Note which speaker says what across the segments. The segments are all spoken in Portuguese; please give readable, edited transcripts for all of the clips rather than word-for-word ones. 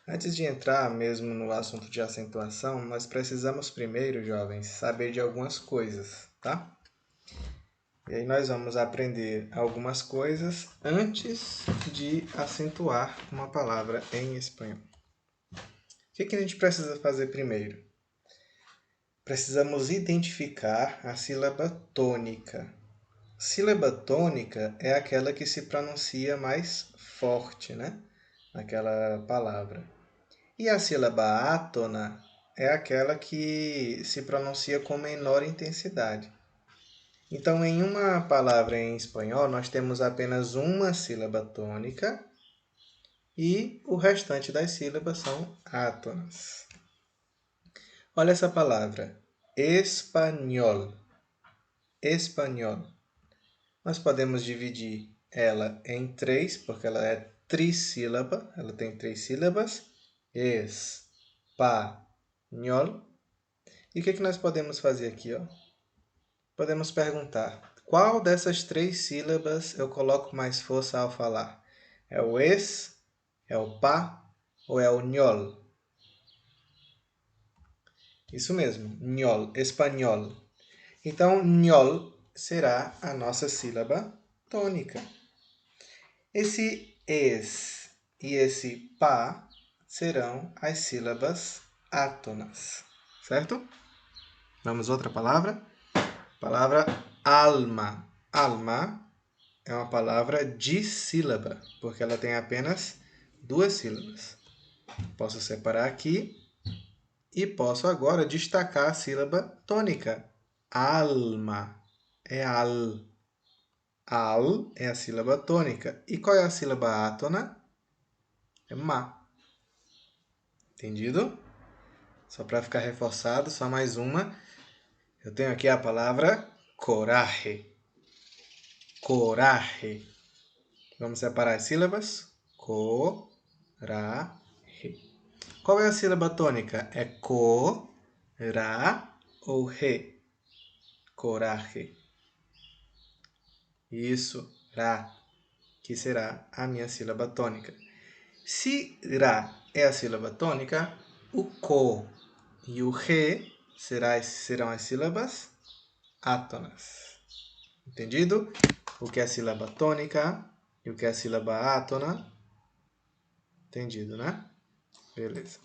Speaker 1: Antes de entrar mesmo no assunto de acentuação, nós precisamos primeiro, jovens, saber de algumas coisas, tá? E aí nós vamos aprender algumas coisas antes de acentuar uma palavra em espanhol. O que a gente precisa fazer primeiro? Precisamos identificar a sílaba tônica. Sílaba tônica é aquela que se pronuncia mais forte, né? Naquela palavra. E a sílaba átona é aquela que se pronuncia com menor intensidade. Então, em uma palavra em espanhol, nós temos apenas uma sílaba tônica e o restante das sílabas são átonas. Olha essa palavra, espanhol. Espanhol. Nós podemos dividir ela em três, porque ela é trissílaba, ela tem três sílabas. Espanhol. E o que nós podemos fazer aqui? Ó? Podemos perguntar, qual dessas três sílabas eu coloco mais força ao falar? É o es, é o pa ou é o nhol? Isso mesmo, nhol, espanhol. Então, nhol será a nossa sílaba tônica. Esse es e esse pa serão as sílabas átonas, certo? Vamos outra palavra? Palavra alma. Alma é uma palavra dissílaba, porque ela tem apenas duas sílabas. Posso separar aqui e posso agora destacar a sílaba tônica. Alma é al. Al é a sílaba tônica. E qual é a sílaba átona? É ma. Entendido? Só para ficar reforçado, só mais uma. Eu tenho aqui a palavra coraje. Coraje. Vamos separar as sílabas. Co, ra, re. Qual é a sílaba tônica? É co, ra ou re? Coraje. Isso, ra, que será a minha sílaba tônica. Se ra é a sílaba tônica, o co e o re serão as sílabas átonas. Entendido? O que é a sílaba tônica e o que é a sílaba átona? Entendido, né? Beleza.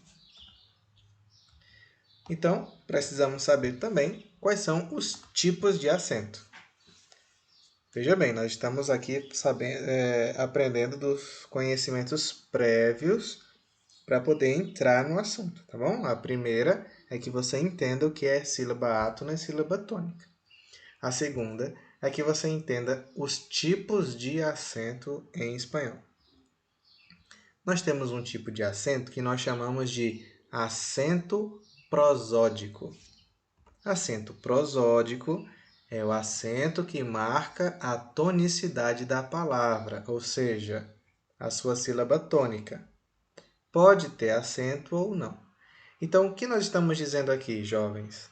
Speaker 1: Então, precisamos saber também quais são os tipos de acento. Veja bem, nós estamos aqui aprendendo dos conhecimentos prévios para poder entrar no assunto, tá bom? A primeira é que você entenda o que é sílaba átona e sílaba tônica. A segunda é que você entenda os tipos de acento em espanhol. Nós temos um tipo de acento que nós chamamos de acento prosódico. Acento prosódico é o acento que marca a tonicidade da palavra, ou seja, a sua sílaba tônica. Pode ter acento ou não. Então, o que nós estamos dizendo aqui, jovens?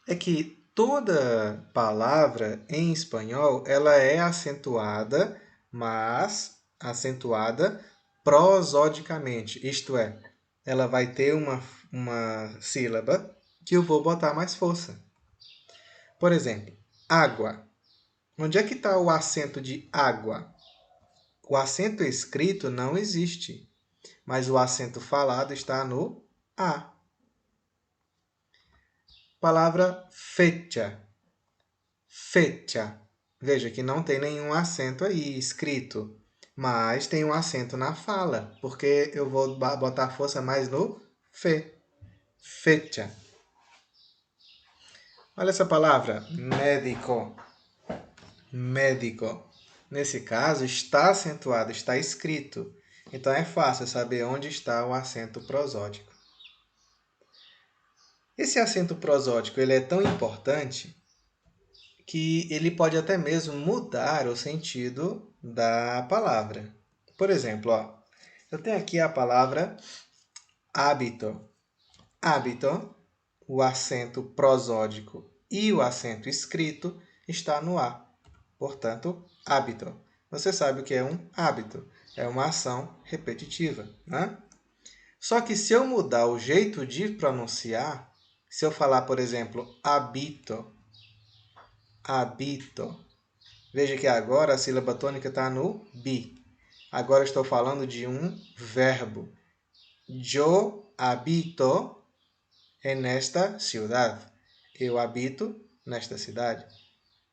Speaker 1: É que toda palavra em espanhol ela é acentuada, mas acentuada prosodicamente. Isto é, ela vai ter uma sílaba que eu vou botar mais força. Por exemplo, água. Onde é que está o acento de água? O acento escrito não existe, mas o acento falado está no A. Palavra fecha. Fecha. Veja que não tem nenhum acento aí escrito, mas tem um acento na fala, porque eu vou botar força mais no fe. Fecha. Olha essa palavra, médico. Médico. Nesse caso, está acentuado, está escrito. Então é fácil saber onde está o acento prosódico. Esse acento prosódico ele é tão importante que ele pode até mesmo mudar o sentido da palavra. Por exemplo, ó, eu tenho aqui a palavra hábito. Hábito, o acento prosódico e o acento escrito está no A. Portanto, hábito. Você sabe o que é um hábito? É uma ação repetitiva, né? Só que se eu mudar o jeito de pronunciar, se eu falar, por exemplo, habito, habito, veja que agora a sílaba tônica está no bi. Agora estou falando de um verbo. Yo habito en esta ciudad. Eu habito nesta cidade.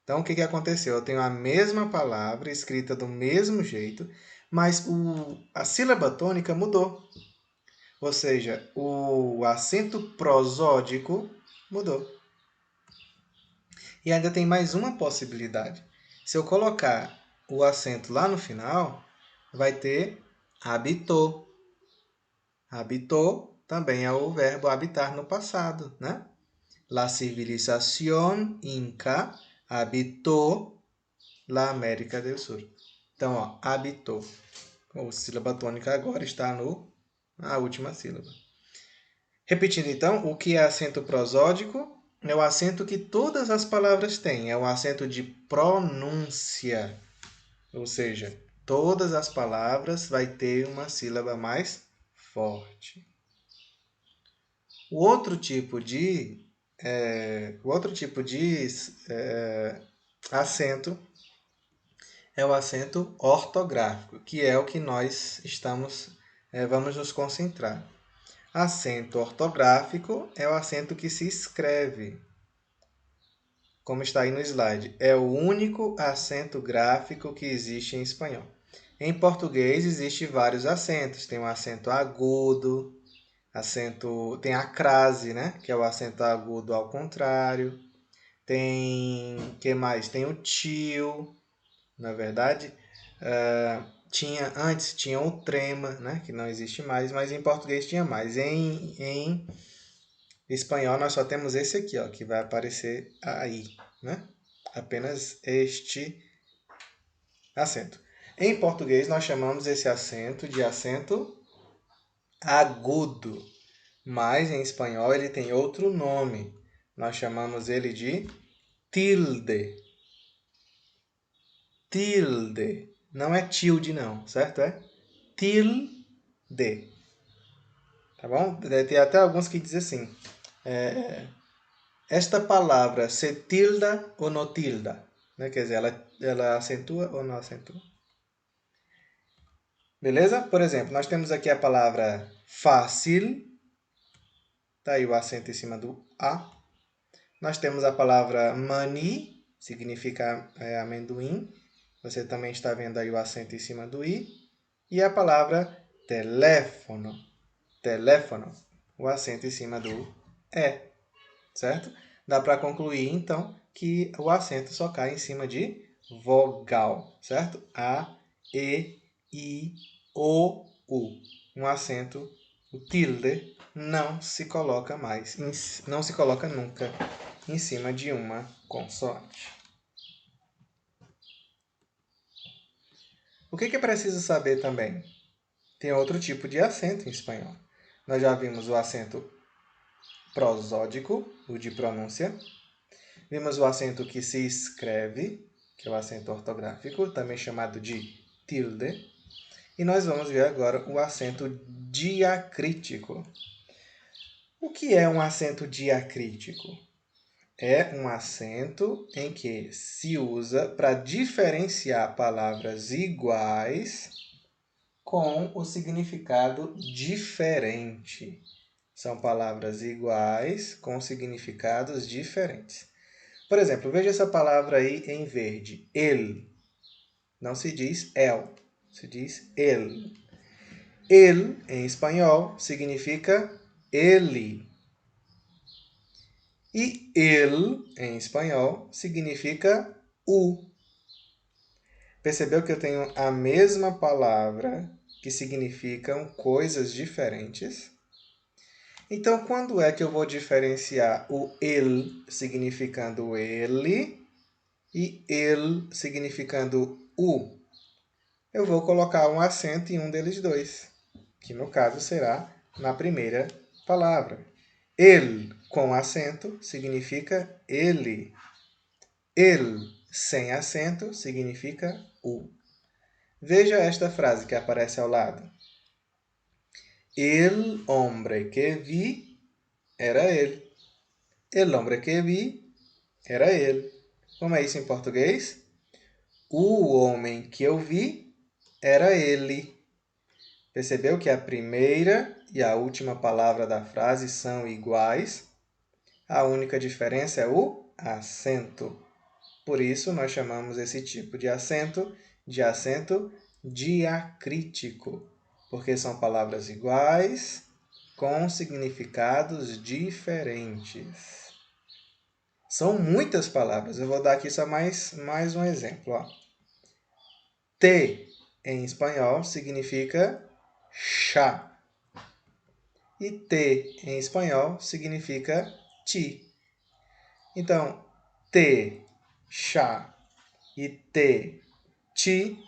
Speaker 1: Então, o que aconteceu? Eu tenho a mesma palavra escrita do mesmo jeito, mas a sílaba tônica mudou. Ou seja, o acento prosódico mudou. E ainda tem mais uma possibilidade. Se eu colocar o acento lá no final, vai ter habitou. Habitou também é o verbo habitar no passado, né? La civilización inca habitó la América del Sur. Então, ó, habitou. A sílaba tônica agora está na última sílaba. Repetindo, então, o que é acento prosódico? É o acento que todas as palavras têm. É o acento de pronúncia. Ou seja, todas as palavras vai ter uma sílaba mais forte. O outro tipo de acento é o acento ortográfico, que é o que nós vamos nos concentrar. Acento ortográfico é o acento que se escreve, como está aí no slide. É o único acento gráfico que existe em espanhol. Em português existem vários acentos. Tem o acento agudo, tem a crase, né? Que é o acento agudo ao contrário. Que mais? Tem o tio, na verdade. Antes tinha o trema, né? Que não existe mais, mas em português tinha mais. Em espanhol nós só temos esse aqui, ó, que vai aparecer aí, né? Apenas este acento. Em português nós chamamos esse acento de acento agudo, mas em espanhol ele tem outro nome. Nós chamamos ele de tilde. Tilde. Não é tilde não, certo? É tilde. Tá bom? Tem até alguns que dizem assim. Esta palavra se tilda ou não tilda? Né? Quer dizer, ela acentua ou não acentua? Beleza? Por exemplo, nós temos aqui a palavra fácil. Está aí o acento em cima do A. Nós temos a palavra maní, significa amendoim. Você também está vendo aí o acento em cima do I. E a palavra teléfono. Teléfono, o acento em cima do E. Certo? Dá para concluir, então, que o acento só cai em cima de vogal. Certo? A, E, I, O, U. Um acento, o tilde, não se coloca não se coloca nunca em cima de uma consoante. O que é preciso saber também? Tem outro tipo de acento em espanhol. Nós já vimos o acento prosódico, o de pronúncia. Vimos o acento que se escreve, que é o acento ortográfico, também chamado de tilde. E nós vamos ver agora o acento diacrítico. O que é um acento diacrítico? É um acento em que se usa para diferenciar palavras iguais com o significado diferente. São palavras iguais com significados diferentes. Por exemplo, veja essa palavra aí em verde. El. Não se diz el, se diz el. El, em espanhol, significa ele. E el, em espanhol, significa o. Percebeu que eu tenho a mesma palavra que significam coisas diferentes? Então, quando é que eu vou diferenciar o el significando ele e el significando o? Eu vou colocar um acento em um deles dois, que no caso será na primeira palavra. El com acento significa ele. El sem acento significa o. Veja esta frase que aparece ao lado. El hombre que vi era ele. El hombre que vi era ele. Como é isso em português? O homem que eu vi era ele. Percebeu que a primeira e a última palavra da frase são iguais? A única diferença é o acento. Por isso, nós chamamos esse tipo de acento diacrítico, porque são palavras iguais com significados diferentes. São muitas palavras. Eu vou dar aqui só mais um exemplo. Ó. Té em espanhol significa chá. E té em espanhol significa ti. Então, té, chá e té, ti,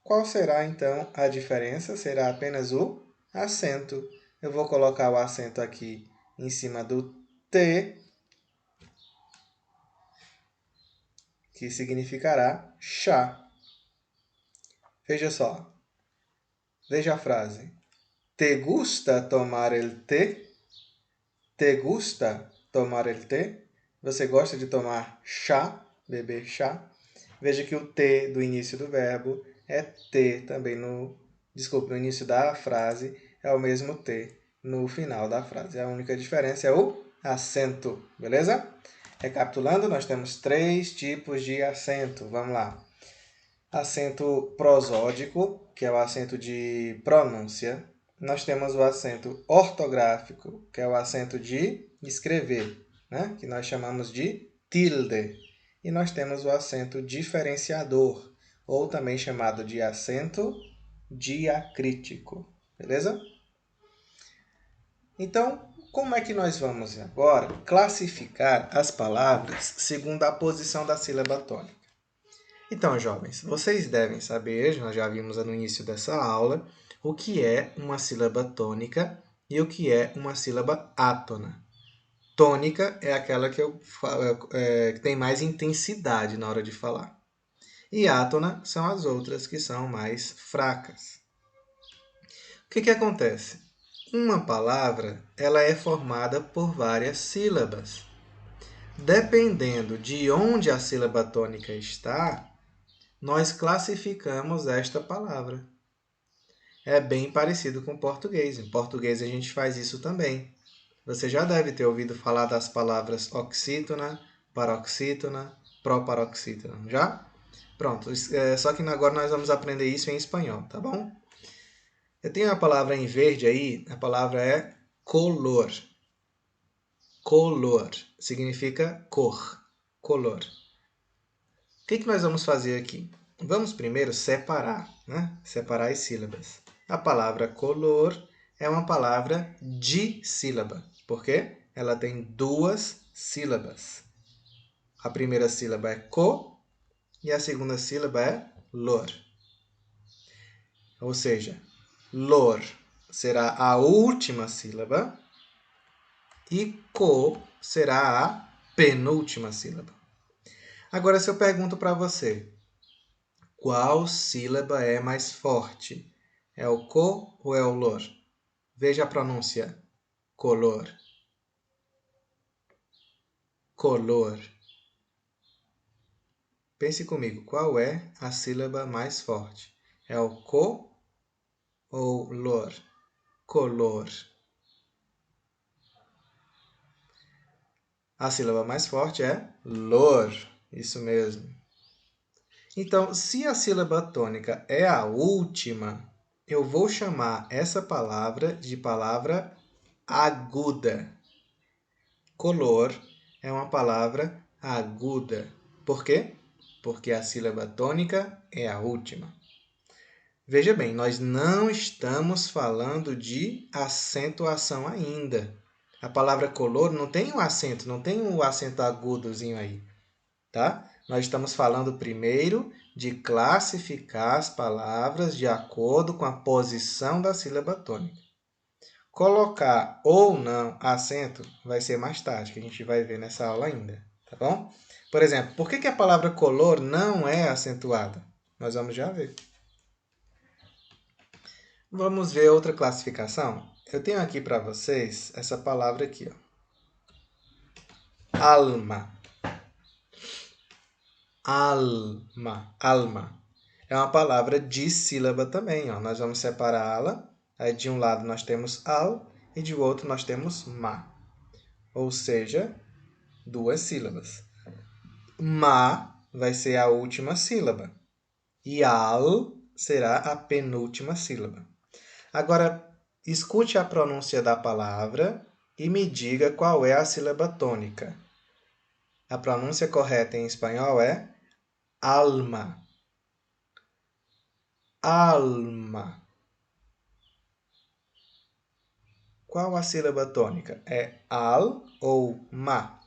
Speaker 1: qual será então a diferença? Será apenas o acento. Eu vou colocar o acento aqui em cima do T, que significará chá. Veja só. Veja a frase. ¿Te gusta tomar el té? ¿Te gusta tomar el té? Você gosta de tomar chá, beber chá? Veja que o T do início do verbo é T também no início da frase é o mesmo T no final da frase. A única diferença é o acento, beleza? Recapitulando, nós temos 3 tipos de acento. Vamos lá. Acento prosódico, que é o acento de pronúncia. Nós temos o acento ortográfico, que é o acento de escrever, né? Que nós chamamos de tilde. E nós temos o acento diferenciador, ou também chamado de acento diacrítico. Beleza? Então, como é que nós vamos agora classificar as palavras segundo a posição da sílaba tônica? Então, jovens, vocês devem saber, nós já vimos no início dessa aula, o que é uma sílaba tônica e o que é uma sílaba átona. Tônica é aquela que tem mais intensidade na hora de falar. E átona são as outras que são mais fracas. O que acontece? Uma palavra ela é formada por várias sílabas. Dependendo de onde a sílaba tônica está, nós classificamos esta palavra. É bem parecido com o português. Em português a gente faz isso também. Você já deve ter ouvido falar das palavras oxítona, paroxítona, proparoxítona, já? Pronto, só que agora nós vamos aprender isso em espanhol, tá bom? Eu tenho a palavra em verde aí, a palavra é color. Color significa cor, color. O que nós vamos fazer aqui? Vamos primeiro separar, né? Separar as sílabas. A palavra color é uma palavra dissílaba. Por quê? Ela tem 2 sílabas. A primeira sílaba é co e a segunda sílaba é lor. Ou seja, lor será a última sílaba e co será a penúltima sílaba. Agora, se eu pergunto para você, qual sílaba é mais forte? É o co ou é o lor? Veja a pronúncia. Color. Color. Pense comigo, qual é a sílaba mais forte? É o co ou lor? Color. A sílaba mais forte é lor. Isso mesmo. Então, se a sílaba tônica é a última, eu vou chamar essa palavra de palavra aguda. Color é uma palavra aguda. Por quê? Porque a sílaba tônica é a última. Veja bem, nós não estamos falando de acentuação ainda. A palavra color não tem um acento, não tem um acento agudozinho aí, tá? Nós estamos falando primeiro de classificar as palavras de acordo com a posição da sílaba tônica. Colocar ou não acento vai ser mais tarde, que a gente vai ver nessa aula ainda, tá bom? Por exemplo, por que a palavra color não é acentuada? Nós vamos já ver. Vamos ver outra classificação? Eu tenho aqui para vocês essa palavra aqui, ó. Alma. Alma. Alma. É uma palavra dissílaba também, ó. Nós vamos separá-la. Aí de um lado nós temos al e de outro nós temos ma. Ou seja, duas sílabas. Ma vai ser a última sílaba. E al será a penúltima sílaba. Agora, escute a pronúncia da palavra e me diga qual é a sílaba tônica. A pronúncia correta em espanhol é alma. Alma. Qual a sílaba tônica? É al ou ma?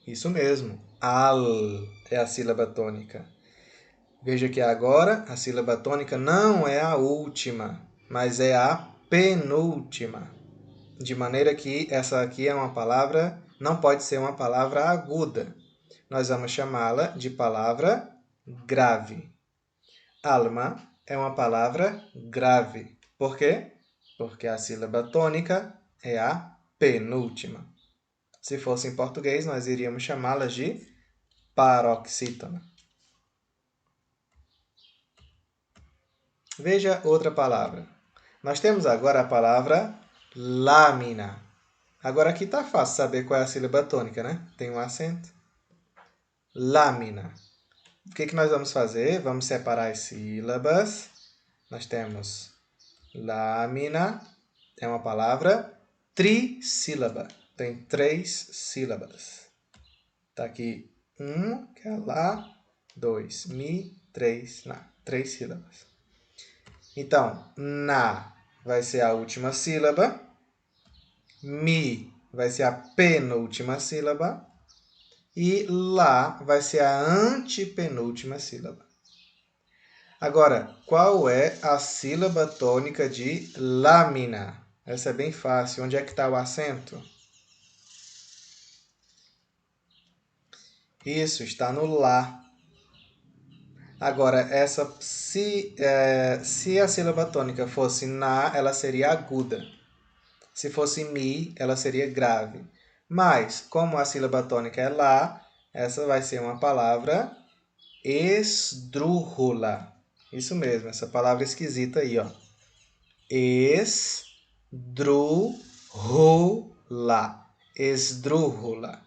Speaker 1: Isso mesmo. Al é a sílaba tônica. Veja que agora a sílaba tônica não é a última, mas é a penúltima. De maneira que essa aqui é uma palavra, não pode ser uma palavra aguda. Nós vamos chamá-la de palavra grave. Alma é uma palavra grave. Por quê? Porque a sílaba tônica é a penúltima. Se fosse em português, nós iríamos chamá-la de paroxítona. Veja outra palavra. Nós temos agora a palavra lâmina. Agora aqui está fácil saber qual é a sílaba tônica, né? Tem um acento. Lâmina. O que nós vamos fazer? Vamos separar as sílabas. Nós temos lâmina, é uma palavra trissílaba. Tem 3 sílabas. Está aqui que é lá, 2, mi, 3, na. 3 sílabas. Então, na vai ser a última sílaba. Mi vai ser a penúltima sílaba. E lá vai ser a antepenúltima sílaba. Agora, qual é a sílaba tônica de lâmina? Essa é bem fácil. Onde é que está o acento? Isso, está no lá. Agora, se a sílaba tônica fosse na, ela seria aguda. Se fosse mi, ela seria grave. Mas, como a sílaba tônica é lá, essa vai ser uma palavra esdrúxula. Isso mesmo, essa palavra esquisita aí, ó. Esdrúxula. Esdrúxula.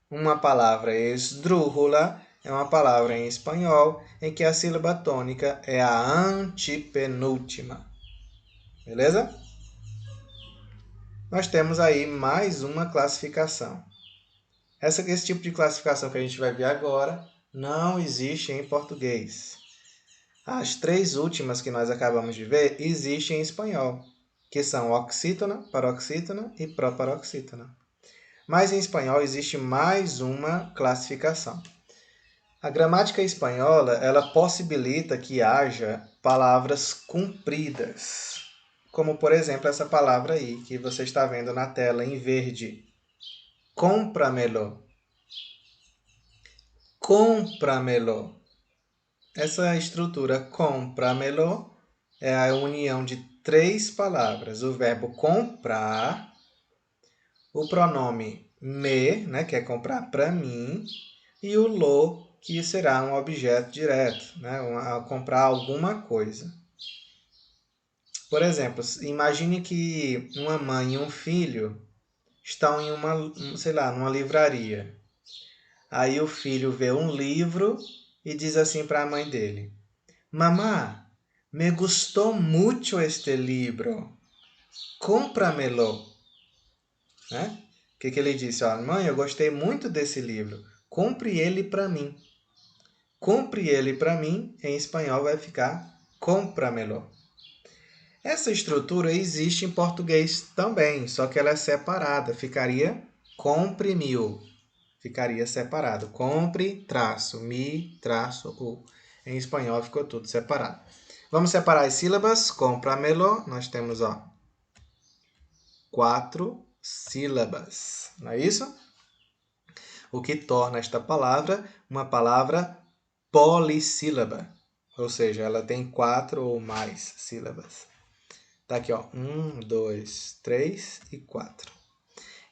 Speaker 1: Uma palavra esdrúxula é uma palavra em espanhol em que a sílaba tônica é a antepenúltima. Beleza? Nós temos aí mais uma classificação. Esse tipo de classificação que a gente vai ver agora não existe em português. As 3 últimas que nós acabamos de ver existem em espanhol, que são oxítona, paroxítona e proparoxítona. Mas em espanhol existe mais uma classificação. A gramática espanhola, ela possibilita que haja palavras compridas, como por exemplo essa palavra aí que você está vendo na tela em verde. Cómpramelo. Cómpramelo. Essa estrutura cómpramelo é a união de 3 palavras. O verbo comprar, o pronome me, né, que é comprar para mim, e o lo, que será um objeto direto, né, comprar alguma coisa. Por exemplo, imagine que uma mãe e um filho estão em numa livraria. Aí o filho vê um livro e diz assim para a mãe dele: Mamá, me gustou muito este livro. Cómpramelo. Né? O que ele disse? Ó, mãe, eu gostei muito desse livro. Compre ele para mim. Compre ele para mim, em espanhol vai ficar cómpramelo. Essa estrutura existe em português também, só que ela é separada. Ficaria compre-mil. Ficaria separado. Compre, traço, mi, traço, u. Em espanhol ficou tudo separado. Vamos separar as sílabas. Cómpramelo. Nós temos, ó, 4 sílabas. Não é isso? O que torna esta palavra uma palavra polissílaba, ou seja, ela tem 4 ou mais sílabas. Tá aqui, ó, 1, 2, 3 e 4.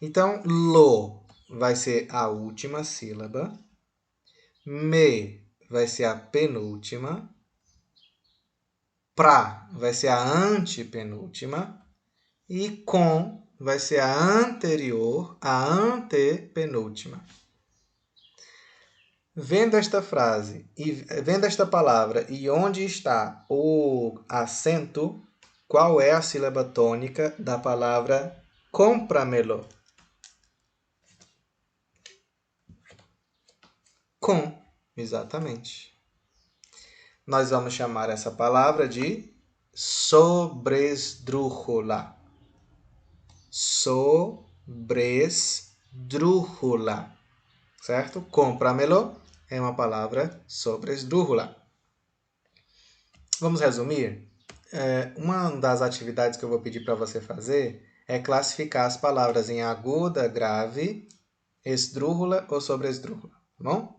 Speaker 1: Então, lo vai ser a última sílaba, me vai ser a penúltima, pra vai ser a antepenúltima e com vai ser a anterior, a antepenúltima. Vendo esta frase e vendo esta palavra e onde está o acento, qual é a sílaba tônica da palavra cómpramelo? Com, exatamente. Nós vamos chamar essa palavra de sobresdrújula. Sobresdrújula. Certo? Cómpramelo é uma palavra sobresdrújula. Vamos resumir? Uma das atividades que eu vou pedir para você fazer é classificar as palavras em aguda, grave, esdrújula ou sobresdrújula. Tá bom?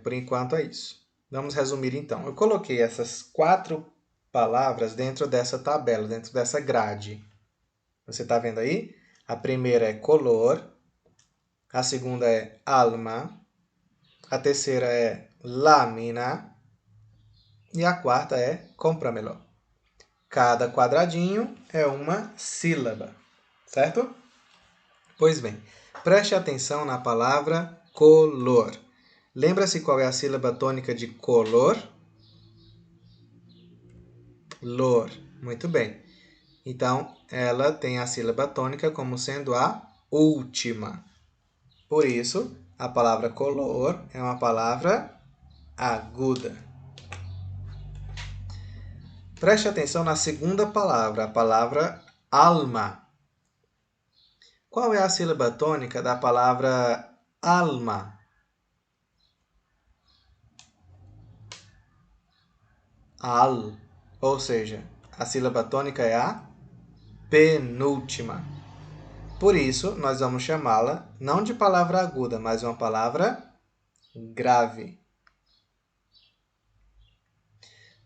Speaker 1: Por enquanto é isso. Vamos resumir então. Eu coloquei essas 4 palavras dentro dessa tabela, dentro dessa grade. Você está vendo aí? A primeira é color, a segunda é alma, a terceira é lámina e a quarta é cómpramelo. Cada quadradinho é uma sílaba, certo? Pois bem, preste atenção na palavra color. Lembra-se qual é a sílaba tônica de color? Lor. Muito bem. Então, ela tem a sílaba tônica como sendo a última. Por isso, a palavra color é uma palavra aguda. Preste atenção na segunda palavra, a palavra alma. Qual é a sílaba tônica da palavra alma? Al, ou seja, a sílaba tônica é a penúltima. Por isso, nós vamos chamá-la não de palavra aguda, mas uma palavra grave.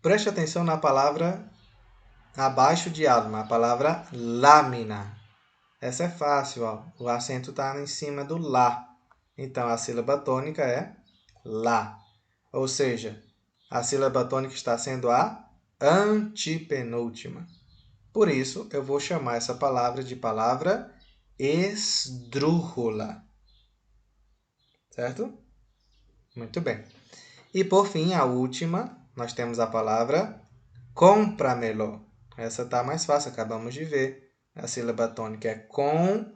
Speaker 1: Preste atenção na palavra abaixo de alma, a palavra lâmina. Essa é fácil, ó. O acento está em cima do lá. Então, a sílaba tônica é lá. Ou seja, a sílaba tônica está sendo a antepenúltima. Por isso, eu vou chamar essa palavra de palavra esdrújula. Certo? Muito bem. E por fim, a última, nós temos a palavra cómpramelo. Essa está mais fácil, acabamos de ver. A sílaba tônica é com,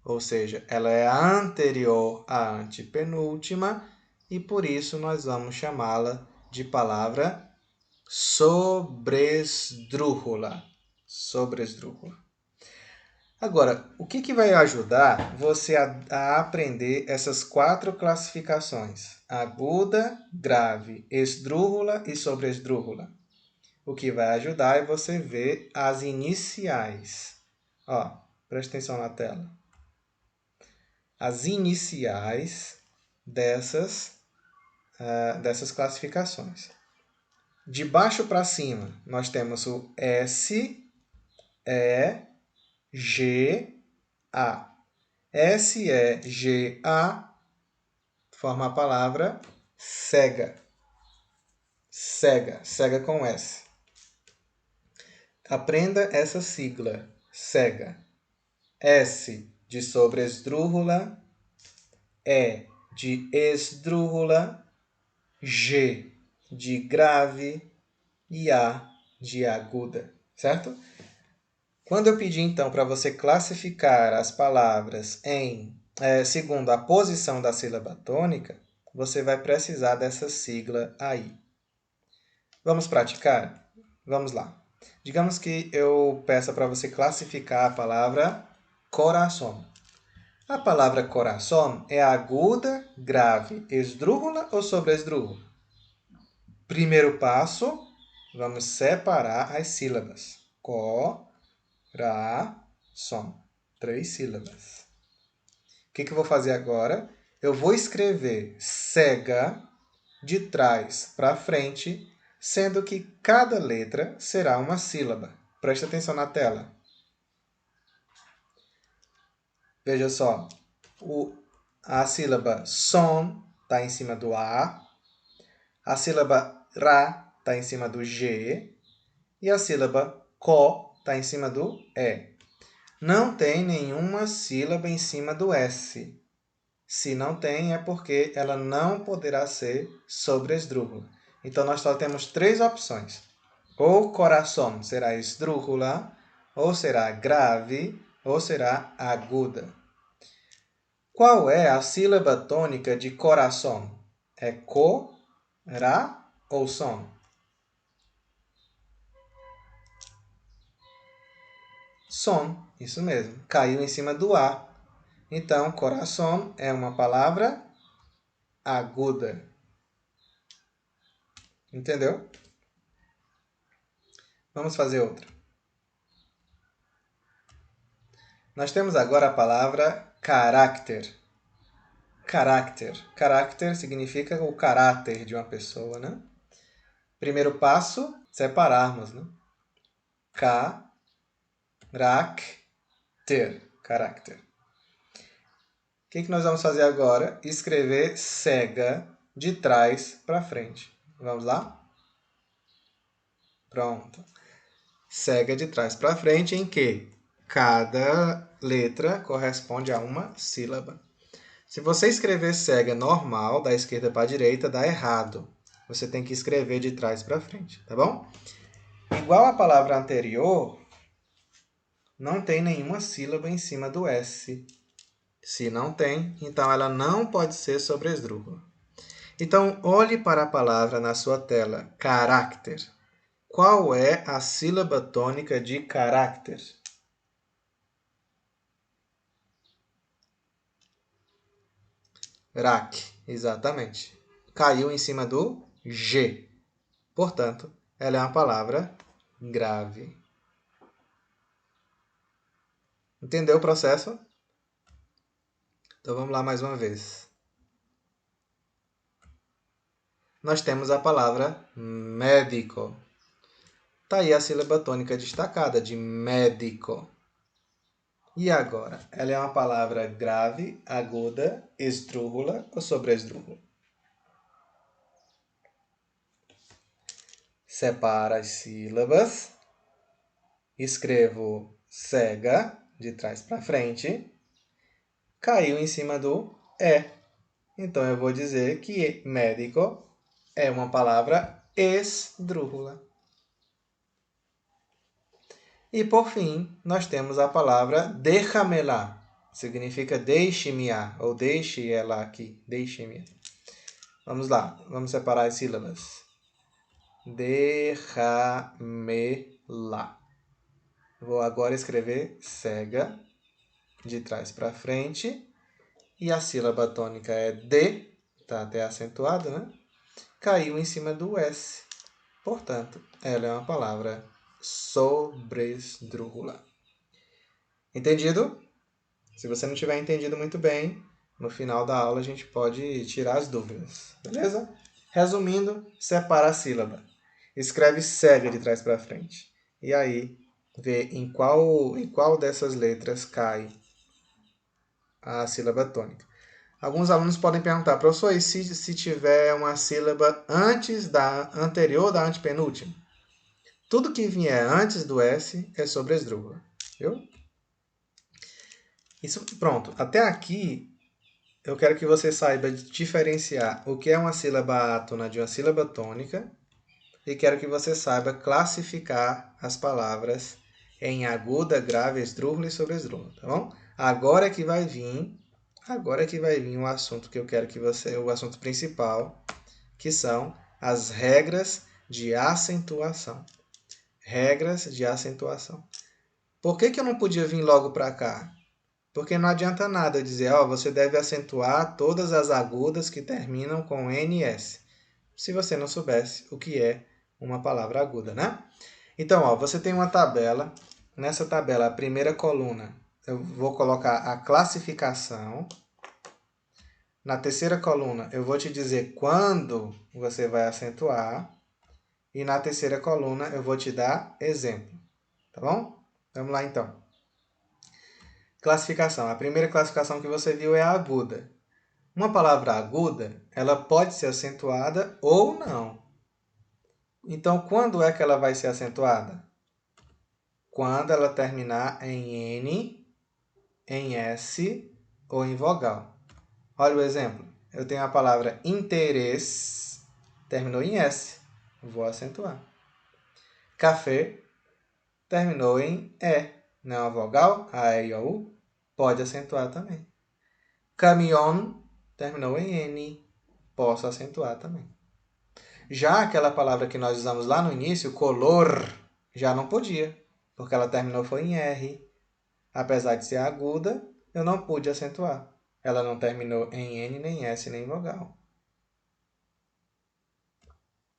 Speaker 1: ou seja, ela é anterior à antepenúltima, e por isso nós vamos chamá-la de palavra sobresdrújula. Sobresdrújula. Agora, o que vai ajudar você a aprender essas 4 classificações? Aguda, grave, esdrújula e sobresdrújula. O que vai ajudar é você ver as iniciais. Ó, presta atenção na tela. As iniciais dessas classificações. De baixo para cima, nós temos o S, E, G, A. S, E, G, A forma a palavra cega. Cega, cega com S. Aprenda essa sigla, cega. S de sobresdrújula, E de esdrújula, G de grave e A de aguda, certo? Quando eu pedir, então, para você classificar as palavras segundo a posição da sílaba tônica, você vai precisar dessa sigla aí. Vamos praticar? Vamos lá. Digamos que eu peça para você classificar a palavra coração. A palavra coração é aguda, grave, esdrújula ou sobresdrújula? Primeiro passo, vamos separar as sílabas. Coração. 3 sílabas. O que eu vou fazer agora? Eu vou escrever cega de trás para frente, sendo que cada letra será uma sílaba. Preste atenção na tela. Veja só, a sílaba som está em cima do A, a sílaba ra está em cima do G e a sílaba co está em cima do E. Não tem nenhuma sílaba em cima do S. Se não tem, é porque ela não poderá ser sobresdrújula. Então, nós só temos 3 opções. Ou coração será esdrújula, ou será grave, ou será aguda. Qual é a sílaba tônica de coração? É co, ra ou som? Som, isso mesmo. Caiu em cima do A. Então, coração é uma palavra aguda. Entendeu? Vamos fazer outra. Nós temos agora a palavra caráter. Caráter. Caráter significa o caráter de uma pessoa, né? Primeiro passo, separarmos, né? Carácter. O que nós vamos fazer agora? Escrever cega de trás para frente. Vamos lá? Pronto. Cega de trás para frente em que cada letra corresponde a uma sílaba. Se você escrever cega normal, da esquerda para a direita, dá errado. Você tem que escrever de trás para frente, tá bom? Igual a palavra anterior, não tem nenhuma sílaba em cima do S. Se não tem, então ela não pode ser sobresdrújula. Então, olhe para a palavra na sua tela, caráter. Qual é a sílaba tônica de caráter? Rak, exatamente. Caiu em cima do G. Portanto, ela é uma palavra grave. Entendeu o processo? Então vamos lá mais uma vez. Nós temos a palavra médico. Está aí a sílaba tônica destacada de médico. E agora? Ela é uma palavra grave, aguda, esdrújula ou sobresdrújula? Separa as sílabas. Escrevo cega, de trás para frente. Caiu em cima do E. Então, eu vou dizer que médico é uma palavra esdrújula. E, por fim, nós temos a palavra déjamela. Significa deixe-me ou deixe ela aqui. Deixe-me. Vamos lá. Vamos separar as sílabas. Déjamela. Vou agora escrever cega, de trás para frente. E a sílaba tônica é D. Está até acentuado, né? Caiu em cima do S. Portanto, ela é uma palavra sobresdrújula. Entendido? Se você não tiver entendido muito bem, no final da aula a gente pode tirar as dúvidas. Beleza? Resumindo, separa a sílaba. Escreve cega de trás para frente. E aí, vê em qual dessas letras cai a sílaba tônica. Alguns alunos podem perguntar, professor, e se tiver uma sílaba antes da anterior da antepenúltima? Tudo que vier antes do S é sobresdrújula. Viu? Isso, pronto. Até aqui, eu quero que você saiba diferenciar o que é uma sílaba átona de uma sílaba tônica e quero que você saiba classificar as palavras em aguda, grave, esdrújula e sobresdrújula, tá bom? Agora é que vai vir o assunto que eu quero que você, o assunto principal, que são as regras de acentuação. Regras de acentuação. Por que eu não podia vir logo para cá? Porque não adianta nada dizer, você deve acentuar todas as agudas que terminam com NS, se você não soubesse o que é uma palavra aguda, né? Então, você tem uma tabela. Nessa tabela, a primeira coluna, eu vou colocar a classificação. Na terceira coluna, eu vou te dizer quando você vai acentuar. E na terceira coluna, eu vou te dar exemplo. Tá bom? Vamos lá, então. Classificação. A primeira classificação que você viu é a aguda. Uma palavra aguda, ela pode ser acentuada ou não. Então, quando é que ela vai ser acentuada? Quando ela terminar em N, em S ou em vogal. Olha o exemplo. Eu tenho a palavra interesse, terminou em S. Vou acentuar. Café, terminou em E. Não é uma vogal? A, E, I, O, U. Pode acentuar também. Caminhão, terminou em N. Posso acentuar também. Já aquela palavra que nós usamos lá no início, color, já não podia, porque ela terminou foi em R. Apesar de ser aguda, eu não pude acentuar. Ela não terminou em N, nem S, nem vogal.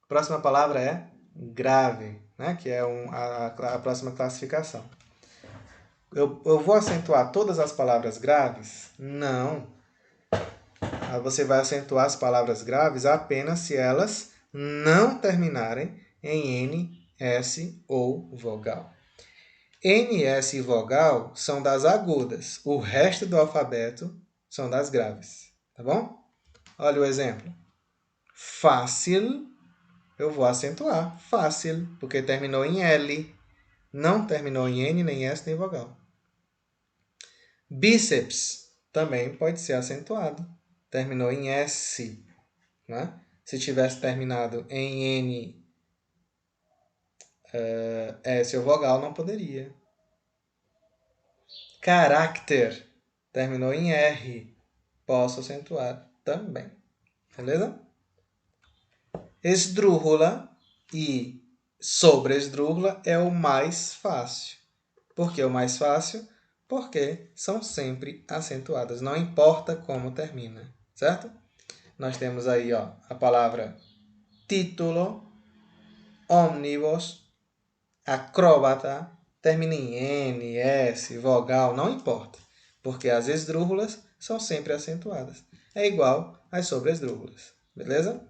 Speaker 1: A próxima palavra é grave, né? Que é a próxima classificação. Eu vou acentuar todas as palavras graves? Não. Você vai acentuar as palavras graves apenas se elas não terminarem em N, S ou vogal. N, S e vogal são das agudas. O resto do alfabeto são das graves. Tá bom? Olha o exemplo. Fácil, eu vou acentuar. Fácil, porque terminou em L. Não terminou em N, nem S, nem vogal. Bíceps também pode ser acentuado. Terminou em S. Né? Se tivesse terminado em N, S ou vogal, não poderia. Carácter terminou em R. Posso acentuar também. Beleza? Esdrúxula e sobresdrúxula é o mais fácil. Por que o mais fácil? Porque são sempre acentuadas. Não importa como termina. Certo? Nós temos aí a palavra título, ônibus, acróbata, termina em N, S, vogal, não importa. Porque as esdrúxulas são sempre acentuadas. É igual às sobresdrúxulas. Beleza?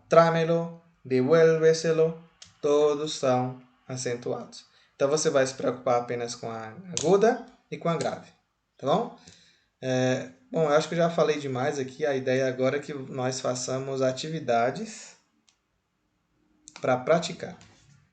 Speaker 1: Trámelo, devuélveselo, todos são acentuados. Então você vai se preocupar apenas com a aguda e com a grave. Tá bom? Bom, eu acho que eu já falei demais aqui. A ideia agora é que nós façamos atividades para praticar.